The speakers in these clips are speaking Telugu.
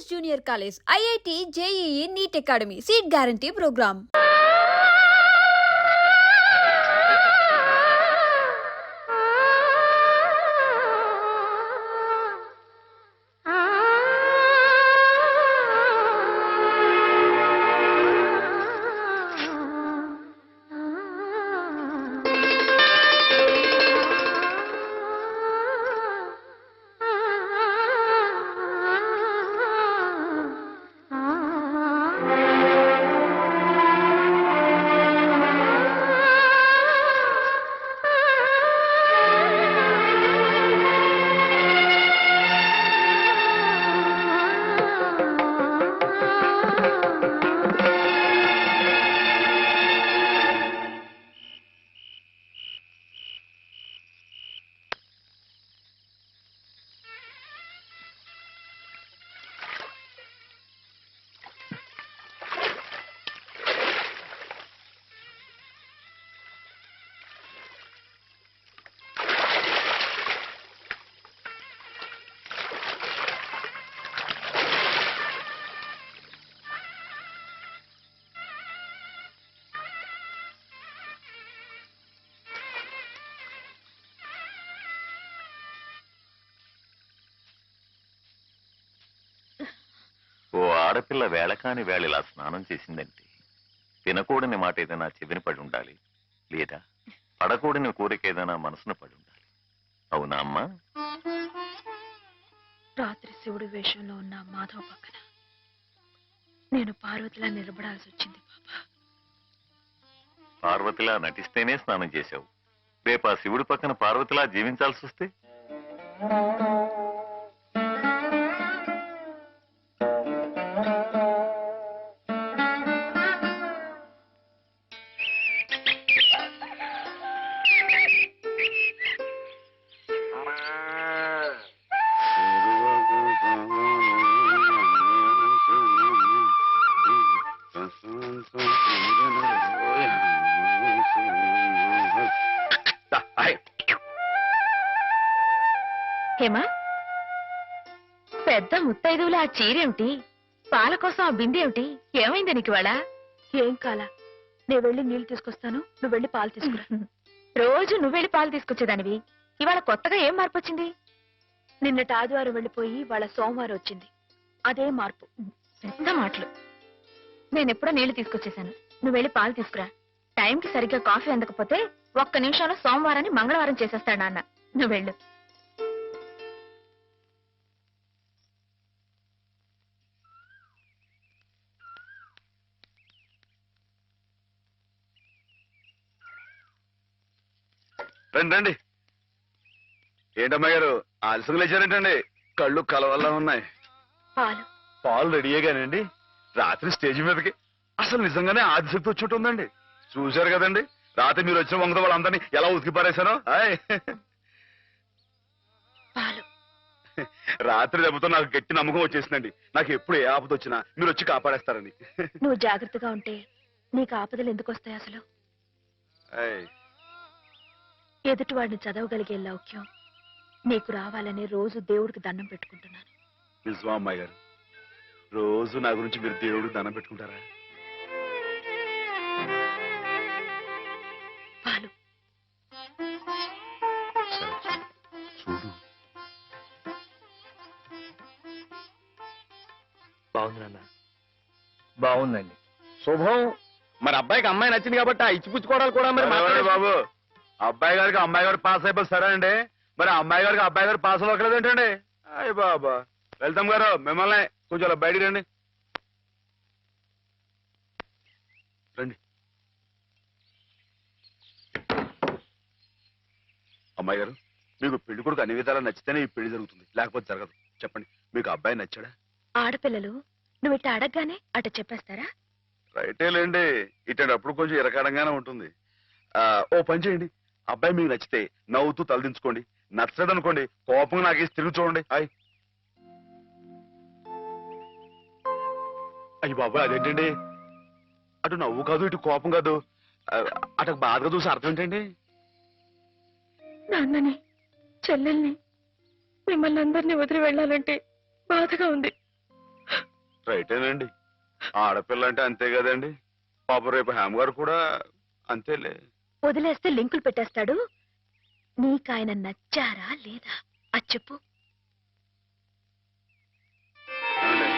Prestigious Junior College, IIT, JEE, NEET Academy, Seat Guarantee Program. ఓ ఆడపిల్ల వేళకాని వేళలా స్నానం చేసిందంటే తినకూడని మాట ఏదైనా చెవిని పడి ఉండాలి, లేదా పడకూడని కోరిక ఏదైనా మనసును పడి ఉండాలి. అవునా అమ్మా? రాత్రి శివుడు వేషంలో ఉన్న మాధవ్ పక్కన నేను పార్వతిలా నిలబడాల్సి వచ్చింది బాబా. పార్వతిలా నటిస్తేనే స్నానం చేశావు. రేపు ఆ శివుడి పక్కన పార్వతిలా జీవించాల్సి వస్తే? హేమా, పెద్ద ముత్తైదువులా ఆ చీరేమిటి? పాల కోసం ఆ బిందె ఏమైంది నీకు ఇవాళ? ఏం కాలా, నేను వెళ్ళి నీళ్లు తీసుకొస్తాను, నువ్వు వెళ్ళి పాలు తీసుకురా. రోజు నువ్వు వెళ్ళి పాలు తీసుకొచ్చేదానివి, ఇవాళ కొత్తగా ఏం మార్పు వచ్చింది? నిన్నటి ఆదివారం వెళ్ళిపోయి వాళ్ళ సోమవారం వచ్చింది, అదే మార్పు. పెద్ద మాటలు. నేనెప్పుడో నీళ్లు తీసుకొచ్చేసాను, నువ్వు వెళ్ళి పాలు తీసుకురా. టైంకి సరిగ్గా కాఫీ అందకపోతే ఒక్క నిమిషంలో సోమవారాన్ని మంగళవారం చేసేస్తాడు నాన్న. నువ్వు వెళ్ళు. రండి రండి. ఏంటమ్మా గారు ఆలస్యం లేచారేంటండి? కళ్ళు కలవల్లా ఉన్నాయి. పాలు పాలు రెడీయేగానండి. రాత్రి స్టేజ్ మీదకి అసలు నిజంగానే ఆదిశక్తి వచ్చి ఉంటుందండి. చూశారు కదండి రాత్రి మీరు వచ్చిన వంగతో వాళ్ళందరినీ ఎలా ఉతికి పారేశానో. పాలు రాత్రి దెబ్బతో నాకు గట్టి నమ్మకం వచ్చేసిందండి. నాకు ఎప్పుడు ఏ ఆపద వచ్చినా మీరు వచ్చి కాపాడేస్తారని. నువ్వు జాగ్రత్తగా ఉంటే నీకు ఆపదలు ఎందుకు వస్తాయి? అసలు ఎదుటివాడిని చదవగలిగే లౌక్యం నీకు రావాలని రోజు దేవుడికి దండం పెట్టుకుంటున్నాను. నిజమా అమ్మాయి గారు? రోజు నా గురించి మీరు దేవుడికి దండం పెట్టుకుంటారా? పాలు చూడు. బాగుంది నాన్న, బాగుందండి. శుభం. మరి అబ్బాయికి అమ్మాయి నచ్చింది కాబట్టి ఆ ఇచ్చిపుచ్చుకోవడాలు కూడా మరి మాట్లాడండి బాబు. అబ్బాయి గారికి అమ్మాయి గారు పాస్ అయిపోయి సరే అండి, మరి అమ్మాయి గారికి అబ్బాయి గారు పాస్ అవ్వట్లేదు ఏంటండి? అయ్య బాబా. వెళ్తాం గారు మిమ్మల్ని కొంచెం బయటికి రండి. రండి. అమ్మాయి గారు మీకు పెళ్లి కొడుకు అన్ని విధాలా నచ్చితేనే ఈ పెళ్లి జరుగుతుంది, లేకపోతే జరగదు. చెప్పండి, మీకు అబ్బాయి నచ్చాడా? ఆడపిల్లలు నువ్వు ఇట్ట అడగగానే అట చెప్పేస్తారా? రైటే లేండి, ఇటప్పుడు కొంచెం ఇరకాడంగానే ఉంటుంది. ఓ పని చేయండి, అబ్బాయి మీకు నచ్చితే నవ్వుతూ తలదించుకోండి, నచ్చలేదనుకోండి కోపంగా నాకేసి తిరిగి చూడండి. అయ్యి బాబు అదేంటండి? అటు నవ్వు కాదు ఇటు కోపం కాదు, అటు బాధగా చూసి అర్థం ఏంటండి? నాన్నని చెల్లెల్ని మిమ్మల్ని అందరినీ వదిలి వెళ్ళాలంటే బాధగా ఉంది. రైటేనండి. ఆడపిల్ల అంటే అంతే కదండి. పాప రేపు హేమ గారు కూడా అంతేలే. వదిలేస్తే లింకులు పెట్టేస్తాడు. నీకాయన నచ్చారా లేదా అది చెప్పు. ఏమండి?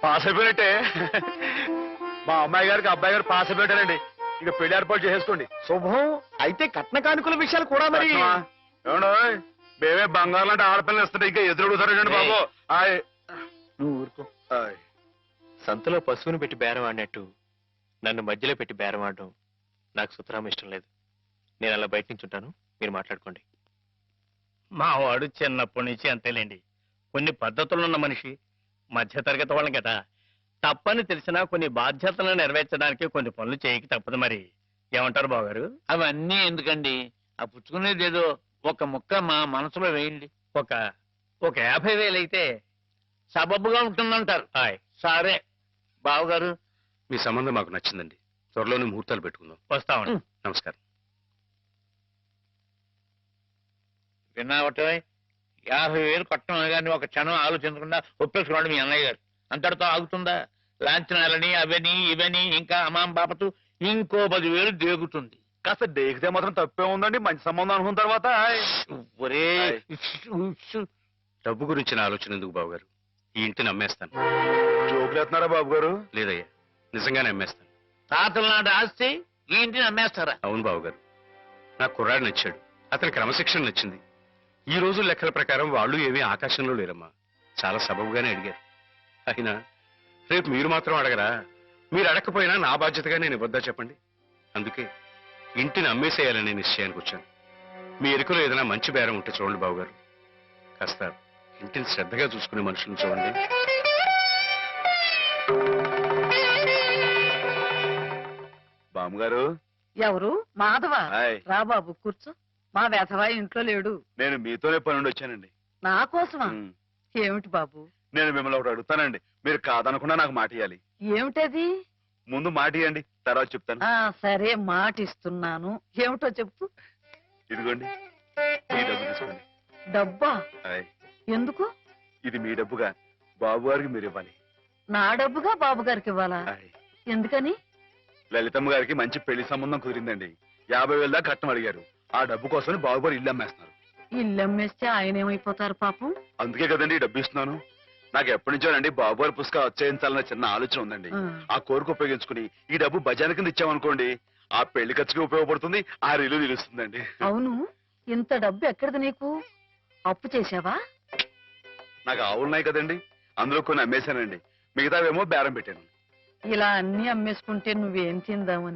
పాస్ అయిపోయినట్టే. మా అమ్మాయి గారికి అబ్బాయి గారు పాస్ అయిపోయారండి. ఇక పెళ్లి ఏర్పాటు చేసేసుకోండి. శుభం. అయితే కట్న కానుకల విషయాలు కూడా మరి ఏమండో మేమే బంగారం లాంటి ఆడపిల్లలు ఇస్తుంటే ఇంకా ఎదురుగుతారండి బాబు. ఆయ్. నువ్వు ఊరుకో. ఆయ్. సంతలో పశువుని పెట్టి బేరం ఆడినట్టు నన్ను మధ్యలో పెట్టి బేరం ఆడడం నాకు సుతరాం ఇష్టం లేదు. నేను అలా బయట నుంచి ఉంటాను, మీరు మాట్లాడుకోండి. మా వాడు చిన్నప్పటి నుంచి అంతేలేండి. కొన్ని పద్ధతులున్న మనిషి, మధ్యతరగతి వాళ్ళం కదా. తప్పని తెలిసినా కొన్ని బాధ్యతలను నెరవేర్చడానికి కొన్ని పనులు చేయక తప్పదు మరి. ఏమంటారు బావగారు? అవన్నీ ఎందుకండి? ఆ పుచ్చుకునేది ఏదో ఒక ముక్క మా మనసులో వేయండి. ఒక 50,000 అయితే సబబుగా ఉంటుందంటారు. హాయ్. సరే బావగారు, మీ సంబంధం మాకు నచ్చిందండి. త్వరలోనే ముహూర్తాలు పెట్టుకుందాం. వస్తామండి. నమస్కారం. విన్నావటే 50,000 కట్టడం కానీ ఒక క్షణం ఆలోచించకుండా ఒప్పేసుకున్నాడు మీ అన్నయ్య గారు. అంతటితో ఆగుతుందా? లాంఛనాలని అవని ఇవని ఇంకా అమాం బాపతు ఇంకో 10,000 దేగుతుంది. కాస్త డేకితే మాత్రం తప్పే ఉందండి. మంచి సంబంధం అనుకున్న తర్వాత ఆయ్. ఒరే డబ్బు గురించి నా ఆలోచన ఎందుకు బావగారు? ఈ ఇంటిని అమ్మేస్తాను. జోకులేస్తున్నారా బాబు గారు? లేదయ్యా, నిజంగానే అమ్మేస్తాను. తాతల నాటి ఆస్తి ఈ ఇంటిని అమ్మేస్తారా? అవును బావగారు. నాకు కుర్రాడు నచ్చాడు. అతని క్రమశిక్షణ నచ్చింది. ఈ రోజు లెక్కల ప్రకారం వాళ్ళు ఏమీ ఆకాశంలో లేరమ్మా. చాలా సబబుగానే అడిగారు. అయినా రేపు మీరు మాత్రం అడగరా? మీరు అడగకపోయినా నా బాధ్యతగా నేను ఇవ్వద్దా చెప్పండి. అందుకే ఇంటిని అమ్మేసేయాలనే నిశ్చయానికి వచ్చాను. మీ ఎరుకలో ఏదైనా మంచి బేరం ఉంటే చూడండి బావగారు. కాస్త ఇంటిని శ్రద్ధగా చూసుకునే మనుషులను చూడండి. బామ్మగారు. ఎవరు? మాధవ. హాయ్. రా బాబు కూర్చో. మా వెధవా ఇంట్లో లేడు. నేను మీతోనే పని నుండి వచ్చానండి. నా కోసమా? ఉమ్. ఏమిటి బాబు? నేను మిమ్మల్ని ఒకటి అడుగుతానండి. మీరు కాదనకుండా నాకు మాట ఇవ్వాలి. ఏమిటది? ముందు మాట ఇవ్వండి, తర్వాత చెప్తాను. సరే మాట ఇస్తున్నాను. ఏమిటో చెప్పు. ఇదిగోండి, ఈ డబ్బు తీసుకోండి. డబ్బా? హాయ్. ఎందుకు? ఇది మీ డబ్బుగా బాబు గారికి మీరు ఇవ్వాలి. నా డబ్బుగా బాబు గారికి ఇవ్వాలా? హాయ్. ఎందుకని? లలితమ్మ గారికి మంచి పెళ్లి సంబంధం కుదిరిందండి. 50,000 దాకా కట్నం అడిగారు. ఆ డబ్బు కోసం బాబు గారు ఇల్లు అమ్మేస్తున్నారు. ఇల్లు అమ్మేస్తే ఆయన ఏమైపోతారు పాపం? అందుకే కదండి ఈ డబ్బు ఇస్తున్నాను. నాకు ఎప్పటి నుంచోనండి బాబు గారి పుస్తకం వచ్చేయించాలన్న చిన్న ఆలోచన ఉందండి. ఆ కోరిక ఉపయోగించుకుని ఈ డబ్బు బజార్ కింద ఇచ్చామనుకోండి, ఆ పెళ్లి ఖర్చుకి ఉపయోగపడుతుంది, ఆ ఇల్లు నిలుస్తుందండి. అవును, ఇంత డబ్బు ఎక్కడిది నీకు? అప్పు చేశావా? నాకు ఆవులున్నాయి కదండి, అందులో కొన్ని అమ్మేశానండి. మిగతావేమో బేరం పెట్టాను. ఇలా అన్ని అమ్మేసుకుంటే నువ్వేం తిందామని.